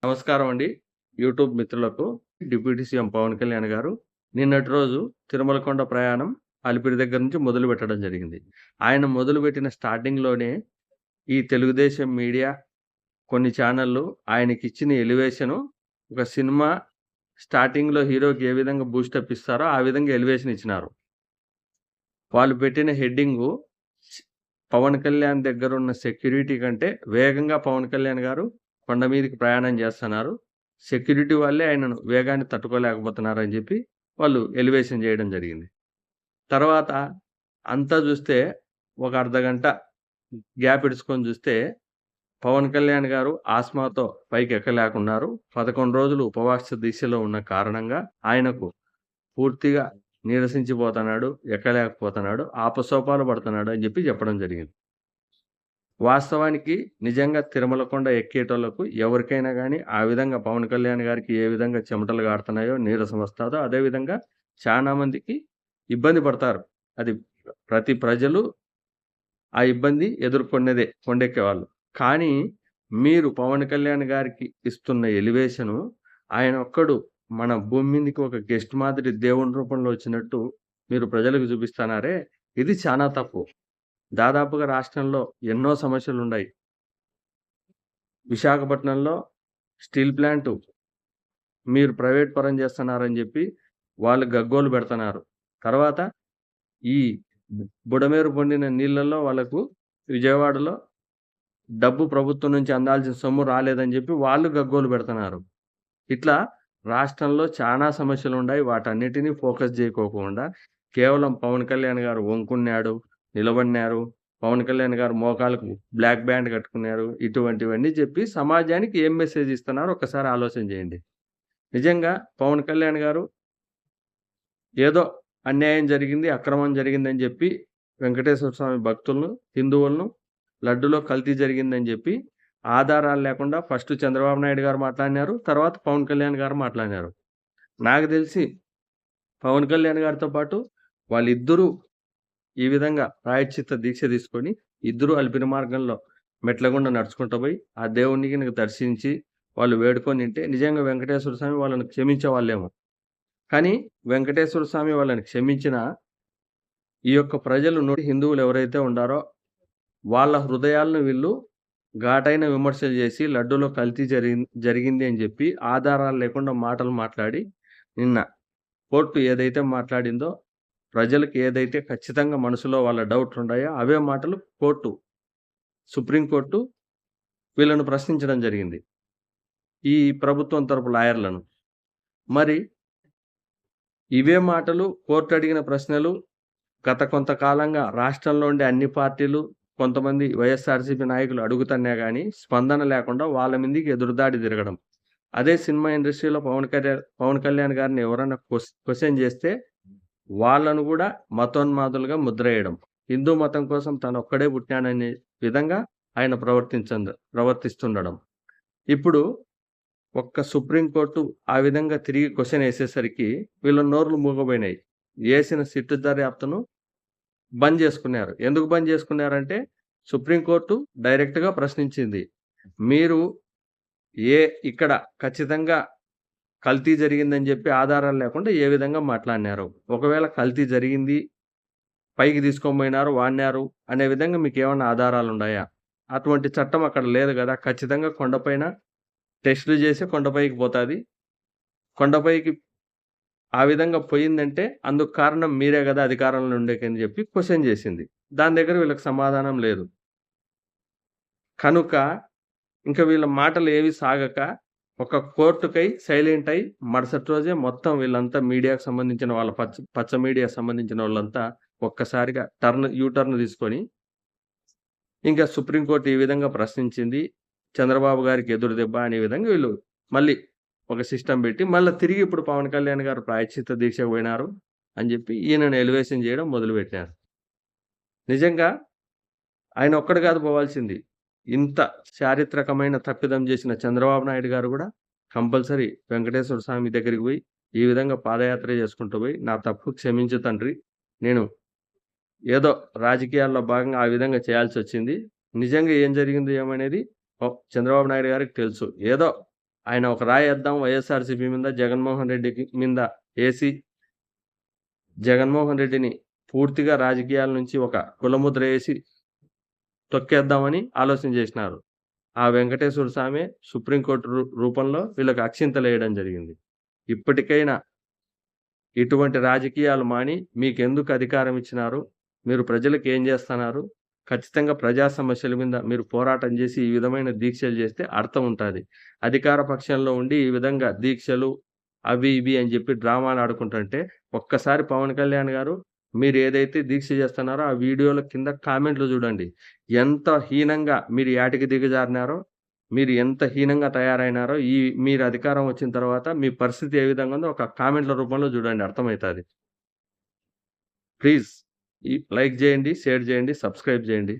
నమస్కారం అండి. యూట్యూబ్ మిత్రులకు. డిప్యూటీ సీఎం పవన్ కళ్యాణ్ గారు నిన్నటి రోజు తిరుమల కొండ ప్రయాణం అలిపిరి దగ్గర నుంచి మొదలుపెట్టడం జరిగింది. ఆయన మొదలుపెట్టిన స్టార్టింగ్‌లోనే ఈ తెలుగుదేశం మీడియా, కొన్ని ఛానెల్‌లు ఆయనకిచ్చిన ఎలివేషను ఒక సినిమా స్టార్టింగ్‌లో హీరోకి ఏ విధంగా బూస్టప్ ఇస్తారో ఆ విధంగా ఎలివేషన్ ఇచ్చినారు. వాళ్ళు పెట్టిన హెడ్డింగు పవన్ కళ్యాణ్ దగ్గరున్న సెక్యూరిటీ కంటే వేగంగా పవన్ కళ్యాణ్ గారు కొండ మీదకి ప్రయాణం చేస్తున్నారు. సెక్యూరిటీ వాళ్ళే ఆయనను వేగాన్ని తట్టుకోలేకపోతున్నారని జెప్పి వాళ్ళు ఎలివేషన్ జేయడం జరిగింది. తర్వాత అంతా జూస్తే ఒక అర్ధగంట గ్యాప్ ఇడుచుకొని జూస్తే పవన్ కళ్యాణ్ గారు ఆస్మాతో పైకెక్కలేకున్నారు. 11 రోజులు ఉపవాస దీక్షలో ఉన్న కారణంగా ఆయనకు పూర్తిగా నీరసించిపోతన్నాడు, ఎక్కలేకపోతున్నాడు, ఆపసోపాలు పడుతున్నాడు అని జెప్పి చెప్పడం జరిగింది. వాస్తవానికి నిజంగా తిరుమల కొండ ఎక్కేటోళ్ళకు ఎవరికైనా గానీ, ఆ విధంగా పవన్ కళ్యాణ్ గారికి ఏ విధంగా చెమటలు గారుతున్నాయో, నీరసం వస్తాదో, అదే విధంగా చానా మందికి ఇబ్బంది పడతారు. అది ప్రతి ప్రజలు ఆ ఇబ్బంది ఎదుర్కొన్నదే కొండెక్కేవాళ్ళు. కానీ మీరు పవన్ కళ్యాణ్ గారికి ఇస్తున్న ఎలివేషను ఆయనొక్కడు మన భూమి మీదకి ఒక గెస్ట్ మాదిరి దేవుని రూపంలో వచ్చినట్టు మీరు ప్రజలకు చూపిస్తన్నారే, ఇది చానా తప్పు. దాదాపుగా రాష్ట్రంలో ఎన్నో సమస్యలుండాయి. విశాఖపట్నంలో స్టీల్ ప్లాంటు మీరు ప్రైవేట్ పరం చేస్తున్నారని జెప్పి వాళ్ళు గగ్గోలు పెడుతున్నారు. తర్వాత ఈ బుడమేరు పొండిన నీళ్ళల్లో వాళ్ళకు విజయవాడలో డబ్బు ప్రభుత్వం నుంచి అందాల్సిన సొమ్ము రాలేదని జెప్పి వాళ్ళు గగ్గోలు పెడుతున్నారు. ఇట్లా రాష్ట్రంలో చానా సమస్యలుండాయి. వాటన్నిటిని ఫోకస్ జేయకోకుండా కేవలం పవన్ కళ్యాణ్ గారు వంకున్నాడు, నిలబడినారు, పవన్ కళ్యాణ్ గారు మోకాళ్ళకు బ్లాక్ బ్యాండ్ కట్టుకున్నారు. ఇటువంటివన్నీ చెప్పి సమాజానికి ఏం మెసేజ్ ఇస్తున్నారో ఒక్కసారి ఆలోచన చేయండి. నిజంగా పవన్ కళ్యాణ్ గారు ఏదో అన్యాయం జరిగింది, అక్రమం జరిగిందని జెప్పి వెంకటేశ్వర స్వామి భక్తులను, హిందువులను లడ్డులో కల్తీ జరిగిందని జెప్పి ఆధారాలు లేకుండా ఫస్ట్ చంద్రబాబు నాయుడు గారు మాట్లాడినారు. తర్వాత పవన్ కళ్యాణ్ గారు మాట్లాడినారు. నాకు తెలిసి పవన్ కళ్యాణ్ గారితో పాటు వాళ్ళిద్దరూ ఈ విధంగా ప్రాయశ్చిత్త దీక్ష తీసుకొని ఇద్దరూ అలిపిరి మార్గంలో మెట్ల గుండా నడుచుకుంటూ పోయి ఆ దేవుడిని గినక దర్శించి వాళ్ళు వేడుకొనింటే నిజంగా వెంకటేశ్వర స్వామి వాళ్ళని క్షమించేవాళ్ళేమో. కానీ వెంకటేశ్వర స్వామి వాళ్ళని క్షమించినా ఈ యొక్క ప్రజలు హిందువులు ఎవరైతే ఉండారో వాళ్ళ హృదయాలను వీళ్ళు ఘాటైన విమర్శలు చేసి లడ్డూలో కల్తీ జరిగింది అని చెప్పి ఆధారాలు లేకుండా మాటలు మాట్లాడి నిన్న కోర్టు ఏదైతే మాట్లాడిందో ప్రజలకు ఏదైతే ఖచ్చితంగా మనసులో వాళ్ళ డౌట్లుండాయో అవే మాటలు సుప్రీం కోర్టు వీళ్ళను ప్రశ్నించడం జరిగింది. ఈ ప్రభుత్వం తరపు లాయర్లను. మరి ఇవే మాటలు కోర్టు అడిగిన ప్రశ్నలు గత కొంతకాలంగా రాష్ట్రంలో ఉండే అన్ని పార్టీలు కొంతమంది వైఎస్ఆర్‌సీపీ నాయకులు అడుగుతున్నా గానీ స్పందన లేకుండా వాళ్ళ మీదకి ఎదురుదాడి తిరగడం. అదే సినిమా ఇండస్ట్రీలో పవన్ కళ్యాణ్ గారిని ఎవరైనా క్వెషన్ చేస్తే వాళ్ళను గూడా మతోన్మాదులుగా ముద్రేయడం. హిందూ మతం కోసం తనొక్కడే పుట్టాననే విధంగా ఆయన ప్రవర్తిస్తుండడం. ఇప్పుడు ఒక్క సుప్రీం కోర్టు ఆ విధంగా తిరిగి క్వెషన్ ఏసేసరికి వీళ్ళ నోర్లు మూగబోయినాయి. ఏసిన సిట్టు దర్యాప్తును బంద్ జేసుకున్నారు. ఎందుకు బంద్ జేసుకున్నారంటే సుప్రీం కోర్టు డైరెక్ట్‌గా ప్రశ్నించింది. మీరు ఇక్కడ ఖచ్చితంగా కల్తీ జరిగిందని జెప్పి ఆధారాలు లేకుండా ఏ విధంగా మాట్లాడినారు? ఒకవేళ కల్తీ జరిగింది, పైకి తీసుకొని పోయినారు, వాడినారు అనే విధంగా మీకేమన్నా ఆధారాలుండాయా? అటువంటి చట్టం అక్కడ లేదు గదా! ఖచ్చితంగా కొండపైన టెస్టులు జేసి కొండపైకి పోతాది. కొండపైకి ఆ విధంగా పోయిందంటే అందుకు కారణం మీరే గదా! అధికారంలో ఉండేకని జెప్పి క్వెషన్ జేసింది. దాని దగ్గర వీళ్ళకి సమాధానం లేదు. కనుక ఇంక వీళ్ళ మాటలు ఏవి సాగక ఒక కోర్టుకై సైలెంట్ అయ్యి మరుసటి రోజే మొత్తం వీళ్ళంతా మీడియాకు సంబంధించిన వాళ్ళ పచ్చ మీడియాకు సంబంధించిన వాళ్ళంతా ఒక్కసారిగా యూ టర్న్ తీసుకొని ఇంకా సుప్రీం కోర్ట్ ఈ విధంగా ప్రశ్నించింది. చంద్రబాబు గారికి ఎదురు దెబ్బ అనే విధంగా వీళ్ళు మళ్ళీ ఒక సిస్టమ్ పెట్టి మళ్ళా తిరిగి ఇప్పుడు పవన్ కళ్యాణ్ గారు ప్రాయశ్చిత్త దీక్షకు పోయినారు అని చెప్పి ఈయనను ఎలివేషన్ చేయడం మొదలుపెట్టారు. నిజంగా ఆయన ఒక్కడు కాదు పోవాల్సింది. ఇంత చారిత్రకమైన తప్పిదం చేసిన చంద్రబాబు నాయుడు గారు గూడా కంపల్సరీ వెంకటేశ్వర స్వామి దగ్గరికి పోయి ఈ విధంగా పాదయాత్ర చేసుకుంటూ పోయి నా తప్పు క్షమించు తండ్రి. నేను ఏదో రాజకీయాల్లో భాగంగా ఆ విధంగా చేయాల్సొచ్చింది. నిజంగా ఏం జరిగిందో ఏమనేది చంద్రబాబు నాయుడు గారికి తెలుసు. ఏదో ఆయన ఒక రాయేద్దాం వైఎస్ఆర్‌సీపీ మీద, జగన్మోహన్ రెడ్డికి మీద ఏసి, జగన్మోహన్ రెడ్డిని పూర్తిగా రాజకీయాల నుంచి ఒక కులముద్ర ఏసి తొక్కేద్దామని ఆలోచన చేసినారు. ఆ వెంకటేశ్వర స్వామి సుప్రీంకోర్టు రూపంలో వీళ్ళకి అక్షింతలేయడం జరిగింది. ఇప్పటికైనా ఇటువంటి రాజకీయాలు మాని మీకెందుకు అధికారం ఇచ్చినారు? మీరు ప్రజలకు ఏం చేస్తన్నారు? ఖచ్చితంగా ప్రజా సమస్యల మీద మీరు పోరాటం చేసి ఈ విధమైన దీక్షలు చేస్తే అర్థం ఉంటాది. అధికార పక్షంలో ఉండి ఈ విధంగా దీక్షలు అవి ఇవి అని చెప్పి డ్రామాలు ఆడుకుంటుంటే ఒక్కసారి పవన్ కళ్యాణ్ గారు మీరు ఏదైతే దీక్ష చేస్తున్నారో ఆ వీడియోల కింద కామెంట్లు చూడండి. ఎంత హీనంగా మీరు యాటికి దిగజారినారో, మీరు ఎంత హీనంగా తయారైనారో మీరు అధికారం వచ్చిన తర్వాత మీ పరిస్థితి ఏ విధంగా ఉందో ఒక కామెంట్ల రూపంలో చూడండి అర్థమైతాది. ప్లీజ్ లైక్ చేయండి, షేర్ చేయండి, సబ్స్క్రైబ్ చేయండి.